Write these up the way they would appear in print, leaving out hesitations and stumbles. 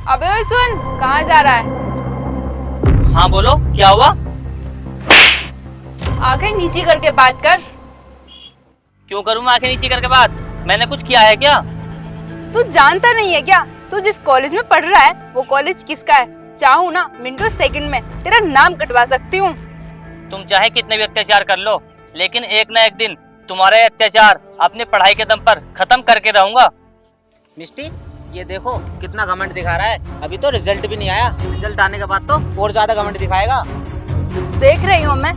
अबे ओए सुन, कहाँ जा रहा है? हाँ बोलो, क्या हुआ? आंखें नीची करके बात कर। क्यों करूँ मैं आंखें नीचे करके बात? मैंने कुछ किया है क्या? तू जानता नहीं है क्या? तू जिस कॉलेज में पढ़ रहा है वो कॉलेज किसका है? चाहूँ ना मिनटों सेकंड में तेरा नाम कटवा सकती हूँ। तुम चाहे कितने भी अत्याचार कर लो, लेकिन एक ना एक दिन तुम्हारा ये अत्याचार अपनी पढ़ाई के दम पर खत्म करके रहूंगा। मिस्टी, ये देखो कितना घमंड दिखा रहा है। अभी तो रिजल्ट भी नहीं आया, रिजल्ट आने के बाद तो और ज्यादा घमंड दिखाएगा। देख रही हूँ मैं।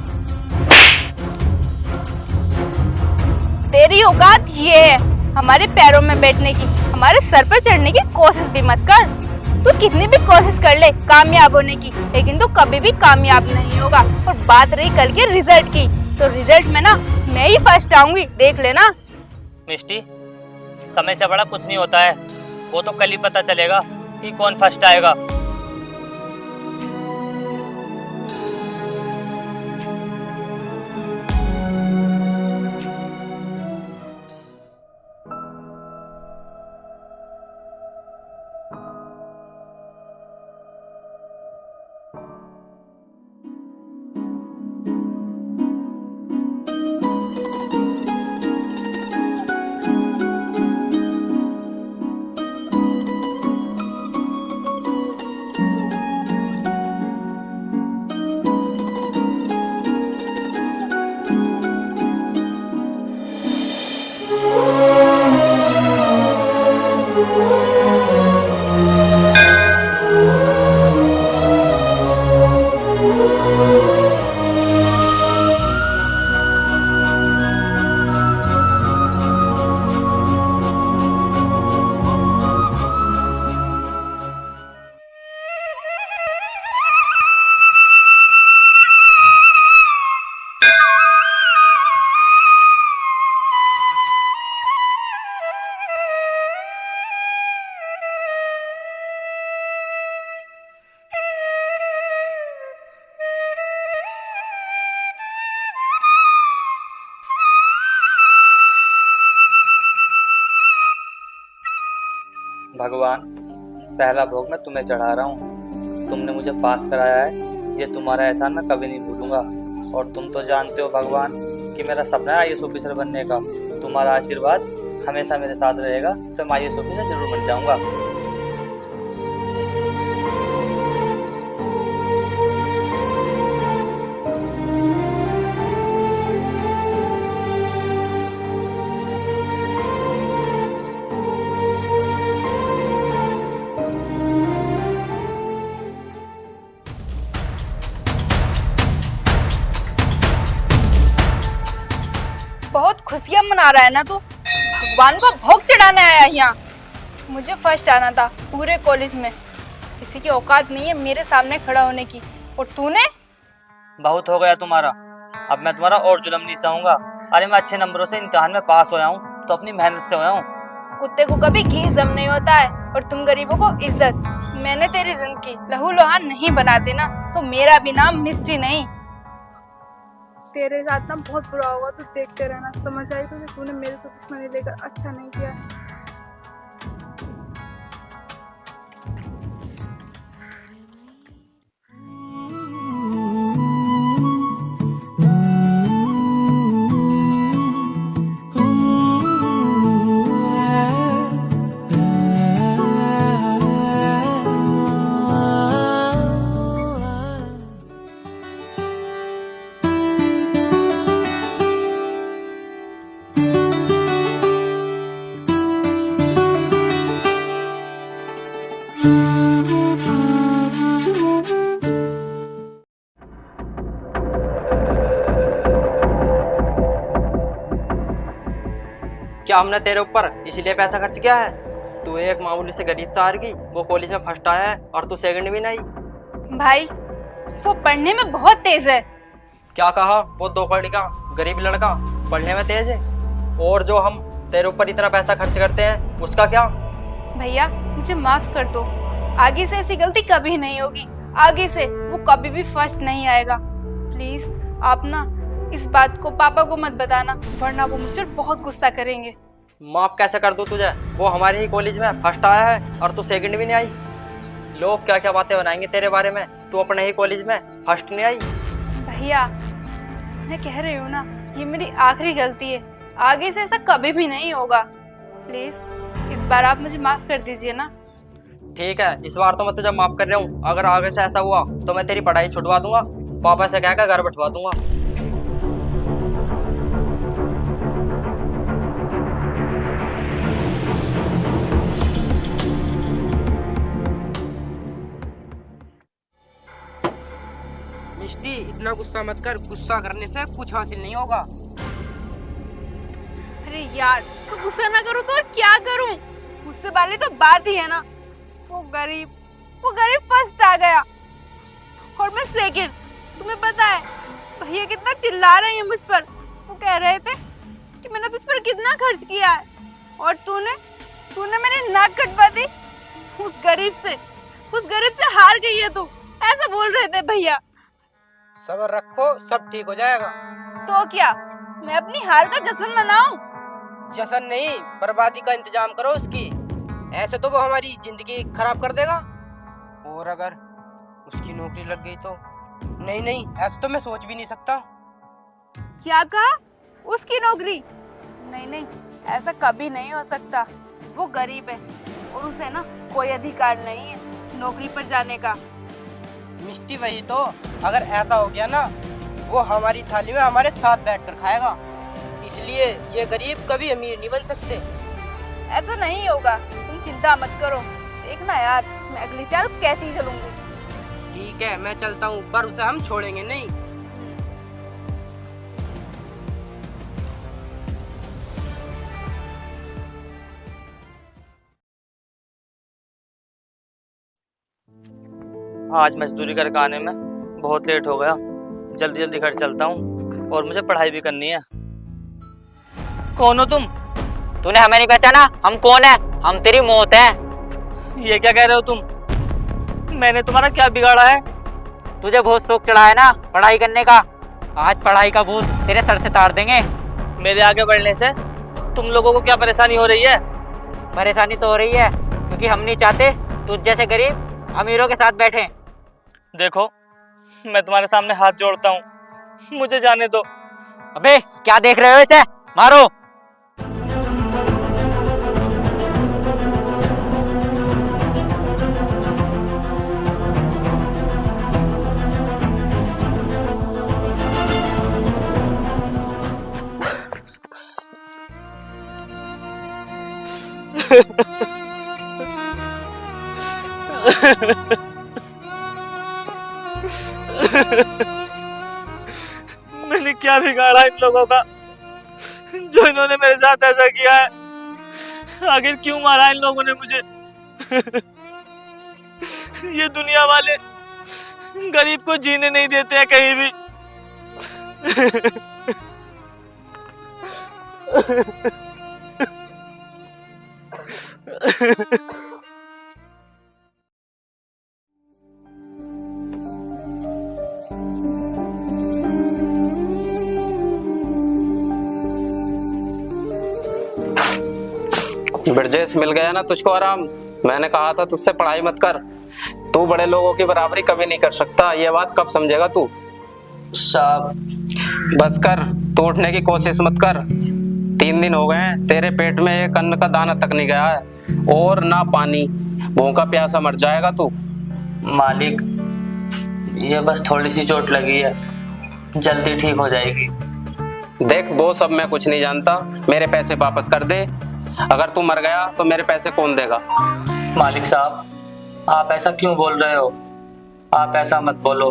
तेरी औकात ये है हमारे पैरों में बैठने की, हमारे सर पर चढ़ने की कोशिश भी मत कर। तू कितनी भी कोशिश कर ले कामयाब होने की, लेकिन तू कभी भी कामयाब नहीं होगा। और बात रही कल के रिजल्ट की, तो रिजल्ट में ना मैं ही फर्स्ट आऊंगी, देख लेना। मिष्टी, समय से बड़ा कुछ नहीं होता है, वो तो कल ही पता चलेगा कि कौन फर्स्ट आएगा। भगवान, पहला भोग मैं तुम्हें चढ़ा रहा हूँ। तुमने मुझे पास कराया है, ये तुम्हारा एहसान मैं कभी नहीं भूलूंगा। और तुम तो जानते हो भगवान कि मेरा सपना है आईएएस ऑफिसर बनने का। तुम्हारा आशीर्वाद हमेशा मेरे साथ रहेगा, तो मैं आईएएस ऑफिसर जरूर बन जाऊंगा। बहुत खुशियां मना रहा है ना तू? भगवान को भोग चढ़ाने आया यहाँ। मुझे फर्स्ट आना था पूरे कॉलेज में, किसी की औकात नहीं है मेरे सामने खड़ा होने की। और तूने? बहुत हो गया तुम्हारा, अब मैं तुम्हारा और जुल्म नहीं सहूंगा। अरे मैं अच्छे नंबरों से इम्तिहान में पास होया हूँ तो अपनी मेहनत से होया हूँ। कुत्ते को कभी घी जम नहीं होता है, और तुम गरीबों को इज्जत। मैंने तेरी जिंदगी लहू लुहान नहीं बना देना, तो मेरा भी नाम मिस्टी नहीं। तेरे साथ ना बहुत बुरा होगा, तो देखते रहना। समझ आई तुझे? तूने मेरे से दुश्मनी लेकर अच्छा नहीं किया। क्या हमने तेरे ऊपर इसलिए पैसा खर्च किया है? तू एक मामूली से गरीब से हार गई, वो कॉलेज में फर्स्ट आया है और तू सेकंड भी नहीं। भाई वो पढ़ने में बहुत तेज है। क्या कहा? वो दो कौड़ी का गरीब लड़का पढ़ने में तेज है? और जो हम तेरे ऊपर इतना पैसा खर्च करते हैं उसका क्या? भैया मुझे माफ कर दो, आगे से ऐसी गलती कभी नहीं होगी। आगे से वो कभी भी फर्स्ट नहीं आएगा। प्लीज आप ना इस बात को पापा को मत बताना, वरना वो मुझ पर बहुत गुस्सा करेंगे। माफ कैसे कर दूं तुझे? वो हमारे ही कॉलेज में फर्स्ट आया है और तू सेकंड भी नहीं आई। लोग क्या क्या बातें बनाएंगे तेरे बारे में। तू अपने ही कॉलेज में फर्स्ट नहीं आई। भैया मैं कह रही हूँ ना, ये मेरी आखिरी गलती है, आगे से ऐसा कभी भी नहीं होगा। प्लीज इस बार आप मुझे माफ कर दीजिए ना। ठीक है, इस बार तो मैं तुझे माफ कर रहा हूँ। अगर आगे से ऐसा हुआ तो मैं तेरी पढ़ाई छुड़वा दूंगा, पापा से कहकर घर बैठवा दूंगा। मिष्टी, इतना गुस्सा मत कर। गुस्सा करने से कुछ हासिल नहीं होगा। अरे यार तो गुस्सा ना करूँ तो और क्या करूँ? गुस्से वाली तो बात ही है ना। वो गरीब फर्स्ट आ गया और मैं सेकंड। तुम्हें पता है भैया कितना चिल्ला रहे हैं मुझ पर। वो कह रहे थे कि मैंने तुझ पर कितना खर्च किया है और तूने मेरी नाक कटवा दी। उस गरीब से हार गई है तू, ऐसा बोल रहे थे भैया। सब्र रखो, सब ठीक हो जाएगा। तो क्या मैं अपनी हार का जश्न मनाऊं? जश्न नहीं, बर्बादी का इंतजाम करो उसकी। ऐसे तो वो हमारी जिंदगी खराब कर देगा। और अगर उसकी नौकरी लग गई तो? नहीं, ऐसा तो मैं सोच भी नहीं सकता। क्या कहा? उसकी नौकरी? नहीं, ऐसा कभी नहीं हो सकता। वो गरीब है और उसे ना कोई अधिकार नहीं है नौकरी पर जाने का। मिष्टी, वही तो। अगर ऐसा हो गया ना, वो हमारी थाली में हमारे साथ बैठकर खाएगा। इसलिए ये गरीब कभी अमीर नहीं बन सकते। ऐसा नहीं होगा, तुम चिंता मत करो। देखना यार मैं अगली चाल कैसी चलूंगी। ठीक है, मैं चलता हूँ, पर उसे हम छोड़ेंगे नहीं। आज मजदूरी करके आने में बहुत लेट हो गया। जल्दी जल्दी घर चलता हूँ और मुझे पढ़ाई भी करनी है। कौन हो तुम? तूने हमें नहीं पहचाना? हम कौन है? हम तेरी मौत है। ये क्या कह रहे हो तुम? मैंने तुम्हारा क्या बिगाड़ा है? तुझे बहुत शौक चढ़ा है ना पढ़ाई करने का। आज पढ़ाई का भूत तेरे सर से तार देंगे। मेरे आगे बढ़ने से तुम लोगों को क्या परेशानी हो रही है? परेशानी तो हो रही है क्योंकि हम नहीं चाहते तुझ जैसे गरीब अमीरों के साथ बैठे। देखो मैं तुम्हारे सामने हाथ जोड़ता हूँ, मुझे जाने दो। अबे क्या देख रहे हो इसे? मारो। मैंने क्या बिगाड़ा इन लोगों का जो इन्होंने मेरे साथ ऐसा किया है? आखिर क्यों मारा इन लोगों ने मुझे? ये दुनिया वाले गरीब को जीने नहीं देते हैं कहीं भी। ब्रजेश, मिल गया ना तुझको आराम। मैंने कहा था तुझसे पढ़ाई मत कर। तू बड़े लोगों की बराबरी कभी नहीं कर सकता। ये बात कब समझेगा तू? साहब बस कर, तू उठने की कोशिश मत कर। 3 दिन हो गए हैं, तेरे पेट में एक अन्न का दाना तक नहीं गया है और ना पानी। भूखा प्यासा मर जाएगा तू। मालिक, ये बस थोड़ी सी चोट लगी है, जल्दी ठीक हो जाएगी। देख वो सब मैं कुछ नहीं जानता। मेरे पैसे वापस कर दे। अगर तू मर गया तो मेरे पैसे कौन देगा? मालिक साहब, आप ऐसा क्यों बोल रहे हो? आप ऐसा मत बोलो।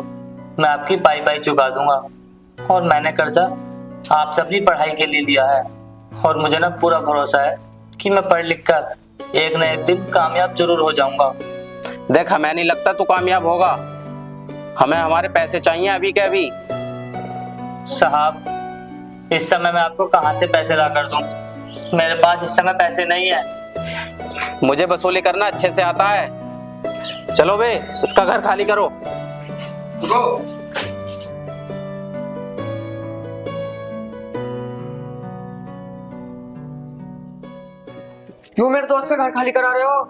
मैं आपकी पाई चुका दूंगा और मैंने कर्जा आपसे अपनी पढ़ाई के लिए लिया है और मुझे ना पूरा भरोसा है कि मैं पढ़ लिख कर एक न एक दिन कामयाब जरूर हो जाऊंगा। देख, हमें नहीं लगता तू कामयाब होगा। हमें हमारे पैसे चाहिए अभी के अभी। साहब, इस समय मैं आपको कहां से पैसे ला कर दूं? मेरे पास इस समय पैसे नहीं है। मुझे वसूली करना अच्छे से आता है। चलो बे, इसका घर खाली करो। क्यों मेरे दोस्त का घर खाली करा रहे हो?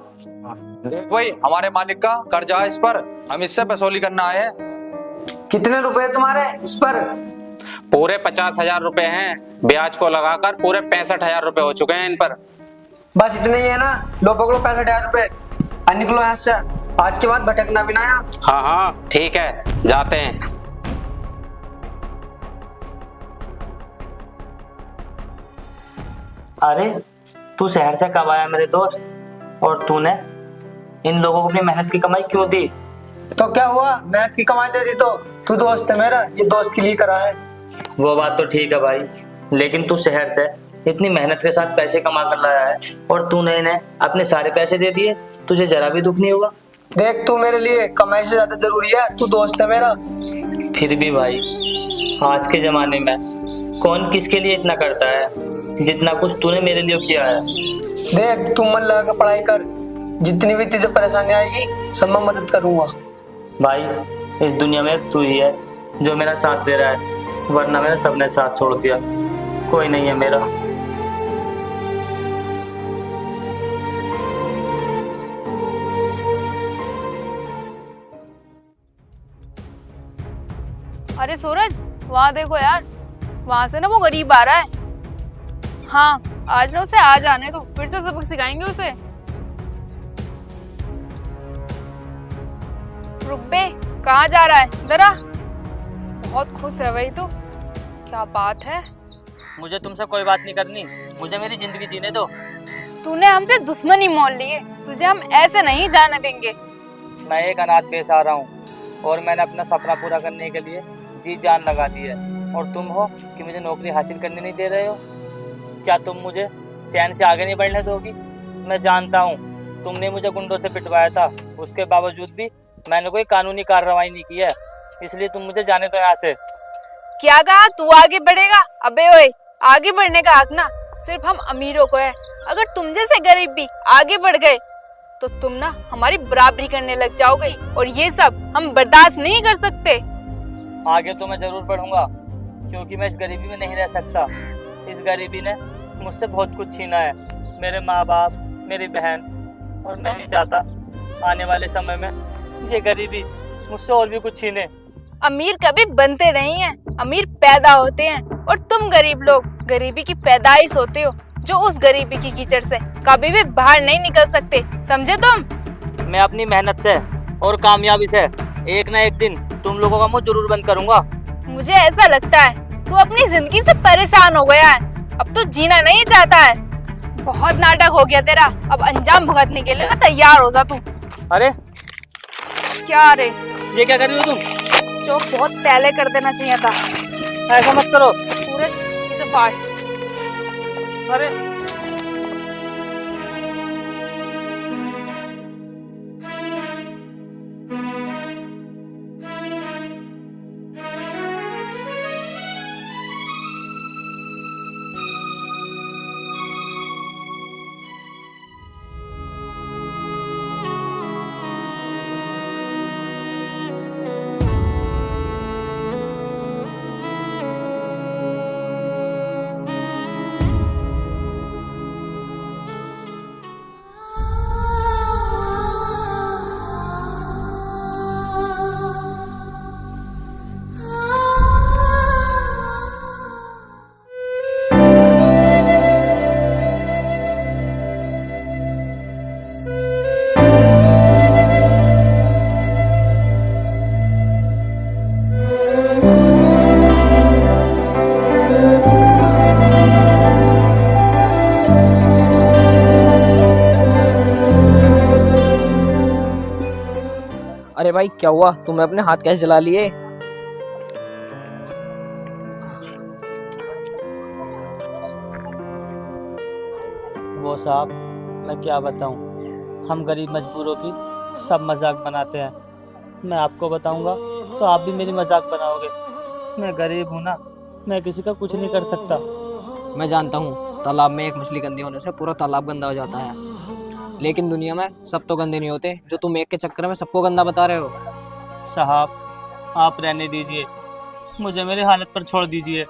देख भाई, हमारे मालिक का कर्जा है इस पर, हम इससे वसूली करना आए हैं। कितने रुपए तुम्हारे इस पर? पूरे 50,000 रुपए हैं, ब्याज को लगाकर पूरे 65,000 रुपए हो चुके हैं इन पर। बस इतने ही है ना? लो पकड़ो 65,000 रुपए, और निकलो यहाँ से। आज के बाद भटकना भी ना यहाँ। हाँ हाँ ठीक है, जाते हैं। अरे तू शहर से कब आया मेरे दोस्त, और तूने इन लोगों को अपनी मेहनत की कमाई क्यों दी? तो क्या हुआ, मेहनत की कमाई दे दी तो? तू दोस्त है मेरा, ये दोस्त के लिए करा है। वो बात तो ठीक है भाई, लेकिन तू शहर से इतनी मेहनत के साथ पैसे कमा कर लाया है और तूने इन्हें अपने सारे पैसे दे दिए, तुझे जरा भी दुख नहीं हुआ? देख, तू मेरे लिए कमाई से ज्यादा जरूरी है, तू दोस्त है मेरा। फिर भी भाई, आज के जमाने में कौन किसके लिए इतना करता है जितना कुछ तूने मेरे लिए किया है। देख, तू मन लगा कर पढ़ाई कर, जितनी भी तुझे परेशानी आएगी सब मैं मदद करूंगा। भाई, इस दुनिया में तू ही है जो मेरा साथ दे रहा है, वरना मेरा सबने साथ छोड़ दिया, कोई नहीं है मेरा। अरे सूरज, वहां देखो यार, वहां से ना वो गरीब आ रहा है। हाँ, आज ना उसे आ जाने दो, फिर से सबक सिखाएंगे उसे। रुक बे, कहाँ जा रहा है जरा? बहुत खुश है भाई तू, क्या बात है। मुझे तुमसे कोई बात नहीं करनी, मुझे मेरी जिंदगी जीने दो। तूने हमसे दुश्मनी मोल ली है, तुझे हम ऐसे नहीं जाने देंगे। मैं एक अनाथ पेश आ रहा हूँ और मैंने अपना सपना पूरा करने के लिए जी जान लगा दी है, और तुम हो कि मुझे नौकरी हासिल करने नहीं दे रहे हो। क्या तुम मुझे चैन से आगे नहीं बढ़ने दोगी? मैं जानता हूँ तुमने मुझे गुंडों से पिटवाया था, उसके बावजूद भी मैंने कोई कानूनी कार्रवाई नहीं की है, इसलिए तुम मुझे जाने दो यहाँ से। क्या कहा? तू आगे बढ़ेगा? अबे ओए, आगे बढ़ने का हक ना सिर्फ हम अमीरों को है। अगर तुम जैसे गरीब भी आगे बढ़ गए तो तुम ना हमारी बराबरी करने लग जाओगे, और ये सब हम बर्दाश्त नहीं कर सकते। आगे तो मैं जरूर बढ़ूंगा, क्योंकि मैं इस गरीबी में नहीं रह सकता। इस गरीबी ने मुझसे बहुत कुछ छीना है, मेरे माँ बाप, मेरी बहन, और मैं नहीं चाहता आने वाले समय में ये गरीबी मुझसे और भी कुछ छीने। अमीर कभी बनते नहीं हैं, अमीर पैदा होते हैं, और तुम गरीब लोग गरीबी की पैदाइश होते हो, जो उस गरीबी की कीचड़ से कभी भी बाहर नहीं निकल सकते, समझे तुम? मैं अपनी मेहनत से और कामयाबी से एक ना एक दिन तुम लोगों का मुंह जरूर बंद करूंगा। मुझे ऐसा लगता है तू अपनी जिंदगी से परेशान हो गया है, अब तो जीना नहीं चाहता है। बहुत नाटक हो गया तेरा, अब अंजाम भुगतने के लिए तैयार हो जा तू। अरे क्या रे? ये क्या कर रही हो तुम? जो बहुत पहले कर देना चाहिए था। ऐसा मत करो। सूरज, इसे फाड़। अरे अरे भाई, क्या हुआ? तुमने अपने हाथ कैसे जला लिए? वो साहब, मैं क्या बताऊं, हम गरीब मजबूरों की सब मजाक बनाते हैं। मैं आपको बताऊंगा तो आप भी मेरी मजाक बनाओगे। मैं गरीब हूं ना, मैं किसी का कुछ नहीं कर सकता। मैं जानता हूँ, तालाब में एक मछली गंदी होने से पूरा तालाब गंदा हो जाता है, लेकिन दुनिया में सब तो गंदे नहीं होते, जो तुम एक के चक्कर में सबको गंदा बता रहे हो। साहब, आप रहने दीजिए, मुझे मेरी हालत पर छोड़ दीजिए।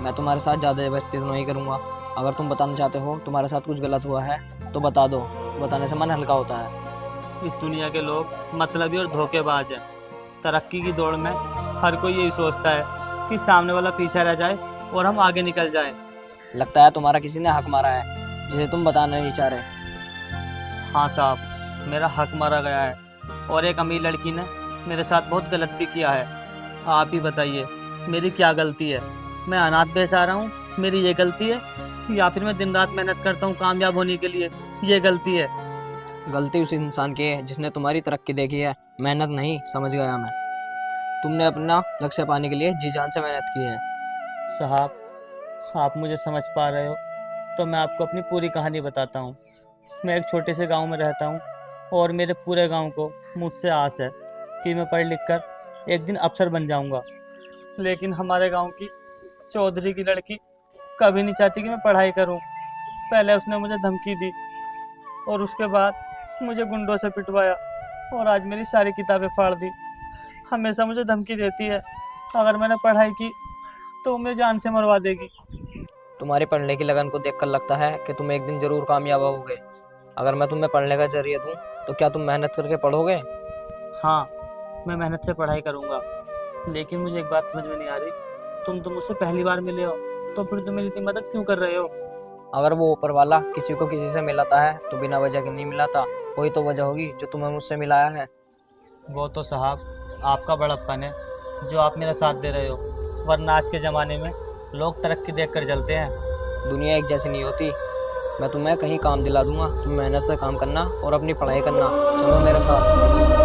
मैं तुम्हारे साथ ज़्यादा जबरदस्ती तो नहीं करूँगा। अगर तुम बताना चाहते हो तुम्हारे साथ कुछ गलत हुआ है तो बता दो, बताने से मन हल्का होता है। इस दुनिया के लोग मतलबी और धोखेबाज हैं। तरक्की की दौड़ में हर कोई यही सोचता है कि सामने वाला पीछे रह जाए और हम आगे निकल जाएं। लगता है तुम्हारा किसी ने हक मारा है जिसे तुम बताना नहीं चाह रहे। हाँ साहब, मेरा हक मारा गया है और एक अमीर लड़की ने मेरे साथ बहुत गलत भी किया है। आप ही बताइए मेरी क्या गलती है? मैं अनाथ बेसहारा हूँ, मेरी ये गलती है? या फिर मैं दिन रात मेहनत करता हूँ कामयाब होने के लिए, ये गलती है? गलती उस इंसान की है जिसने तुम्हारी तरक्की देखी है, मेहनत नहीं। समझ गया मैं। तुमने अपना लक्ष्य पाने के लिए जी जान से मेहनत की है। साहब, आप मुझे समझ पा रहे हो तो मैं आपको अपनी पूरी कहानी बताता हूँ। मैं एक छोटे से गांव में रहता हूँ और मेरे पूरे गांव को मुझसे आस है कि मैं पढ़ लिख कर एक दिन अफसर बन जाऊँगा। लेकिन हमारे गांव की चौधरी की लड़की कभी नहीं चाहती कि मैं पढ़ाई करूँ। पहले उसने मुझे धमकी दी और उसके बाद मुझे गुंडों से पिटवाया और आज मेरी सारी किताबें फाड़ दी। हमेशा मुझे धमकी देती है अगर मैंने पढ़ाई की तो मुझे जान से मरवा देगी। तुम्हारी पढ़ने की लगन को देखकर लगता है कि तुम एक दिन जरूर कामयाब होगे। अगर मैं तुम्हें पढ़ने का जरिया दूं तो क्या तुम मेहनत करके पढ़ोगे? हाँ, मैं मेहनत से पढ़ाई करूँगा। लेकिन मुझे एक बात समझ में नहीं आ रही, तुम तो मुझसे पहली बार मिले हो तो फिर तुम मेरी इतनी मदद क्यों कर रहे हो? अगर वो ऊपर वाला किसी को किसी से मिलाता है तो बिना वजह के नहीं मिलाता। कोई तो वजह होगी जो तुम्हें मुझसे मिलाया है। वो तो साहब आपका बड़प्पन है जो आप मेरा साथ दे रहे हो, वरना आज के ज़माने में लोग तरक्की देख कर जलते हैं। दुनिया एक जैसी नहीं होती। मैं तुम्हें कहीं काम दिला दूंगा, तुम मेहनत से काम करना और अपनी पढ़ाई करना। चलो मेरे साथ।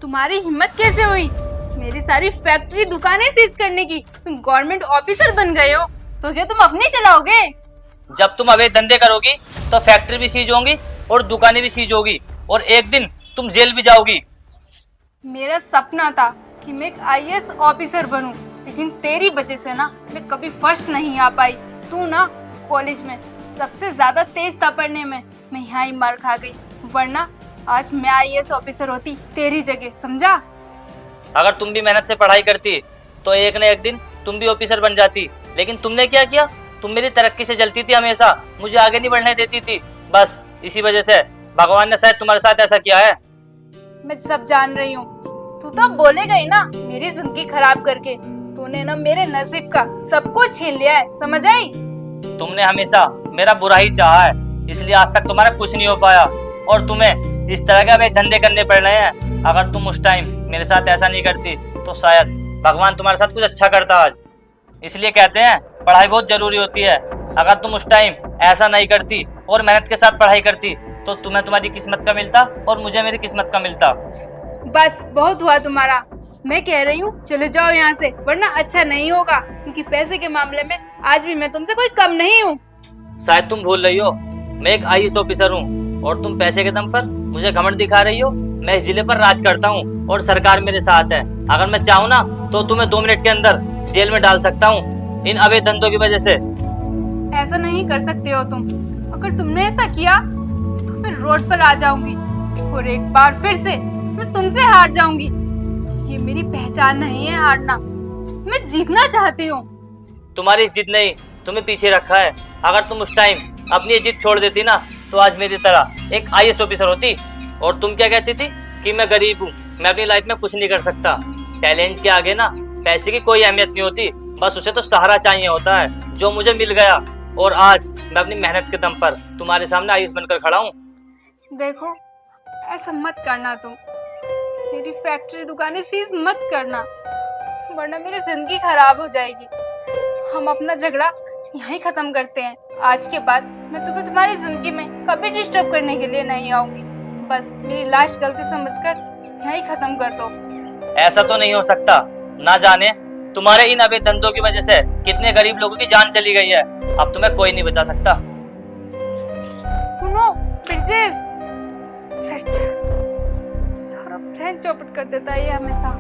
तुम्हारी हिम्मत कैसे हुई मेरी सारी फैक्ट्री दुकानें सीज करने की? तुम गवर्नमेंट ऑफिसर बन गए हो तो क्या तुम अपनी चलाओगे? जब तुम अवैध धंधे करोगी तो फैक्ट्री भी सीज होगी और दुकानें भी सीज होगी और एक दिन तुम जेल भी जाओगी। मेरा सपना था कि मैं एक आईएएस ऑफिसर बनूं, लेकिन तेरी वजह से ना मैं कभी फर्स्ट नहीं आ पाई। तू ना कॉलेज में सबसे ज्यादा तेज था पढ़ने में, मैं यहाँ ही मार खा गई, वरना आज मैं आईएएस ऑफिसर होती तेरी जगह, समझा? अगर तुम भी मेहनत से पढ़ाई करती तो एक न एक दिन तुम भी ऑफिसर बन जाती। लेकिन तुमने क्या किया? तुम मेरी तरक्की से जलती थी, हमेशा मुझे आगे नहीं बढ़ने देती थी। बस इसी वजह से भगवान ने शायद तुम्हारे साथ ऐसा किया है। मैं सब जान रही हूँ। तू तो बोलेगा ही ना मेरी जिंदगी खराब करके। तूने ना मेरे नसीब का सब कुछ छीन लिया है, समझ आई? तुमने हमेशा मेरा बुरा ही चाहा है, इसलिए आज तक तुम्हारा कुछ नहीं हो पाया और तुम्हें इस तरह के अभी धंधे करने पड़ रहे हैं। अगर तुम उस टाइम मेरे साथ ऐसा नहीं करती तो शायद भगवान तुम्हारे साथ कुछ अच्छा करता आज। इसलिए कहते हैं पढ़ाई बहुत जरूरी होती है। अगर तुम उस टाइम ऐसा नहीं करती और मेहनत के साथ पढ़ाई करती तो तुम्हें तुम्हारी किस्मत का मिलता और मुझे मेरी किस्मत का मिलता। बस बहुत हुआ तुम्हारा। मैं कह रही हूँ चले जाओ यहाँ से, वरना अच्छा नहीं होगा, क्योंकि पैसे के मामले में आज भी मैं तुमसे कोई कम नहीं हूँ। शायद तुम भूल रही हो मैं एक आईएएस ऑफिसर हूँ और तुम पैसे के दम पर मुझे घमंड दिखा रही हो। मैं इस जिले पर राज करता हूँ और सरकार मेरे साथ है। अगर मैं चाहूँ ना तो तुम्हें 2 मिनट के अंदर जेल में डाल सकता हूँ इन अवैध धंधों की वजह से। ऐसा नहीं कर सकते हो तुम। अगर तुमने ऐसा किया तो मैं रोड पर आ जाऊंगी और एक बार फिर से मैं तुमसे हार जाऊंगी। ये मेरी पहचान नहीं है हारना, मैं जीतना चाहती हूँ। तुम्हारी जिद नहीं तुम्हें पीछे रखा है। अगर तुम उस टाइम अपनी जिद छोड़ देती ना तो आज मेरी तरह एक आईएएस ऑफिसर होती। और तुम क्या कहती थी कि मैं गरीब हूँ, मैं अपनी लाइफ में कुछ नहीं कर सकता। टैलेंट के आगे ना पैसे की कोई अहमियत नहीं होती। बस उसे तो सहारा चाहिए होता है, जो मुझे मिल गया। और आज मैं अपनी मेहनत के दम पर तुम्हारे सामने आयुष बनकर खड़ा हूँ। देखो, ऐसा मत करना तुम। मेरी फैक्ट्री दुकानें सीज मत करना, वरना मेरी जिंदगी खराब हो जाएगी। हम अपना झगड़ा यहीं खत्म करते हैं। आज के बाद मैं तुम्हें तुम्हारी जिंदगी में कभी डिस्टर्ब करने के लिए नहीं आऊंगी। बस मेरी लास्ट गलती समझकर यहीं खत्म कर दो। ऐसा तो नहीं हो सकता। ना जाने तुम्हारे इन अवैध धंधों की वजह से कितने गरीब लोगों की जान चली गई है। अब तुम्हें कोई नहीं बचा सकता। सुनो ब्रिजेश, सारा प्लान चौपट कर देता है ये हमेशा।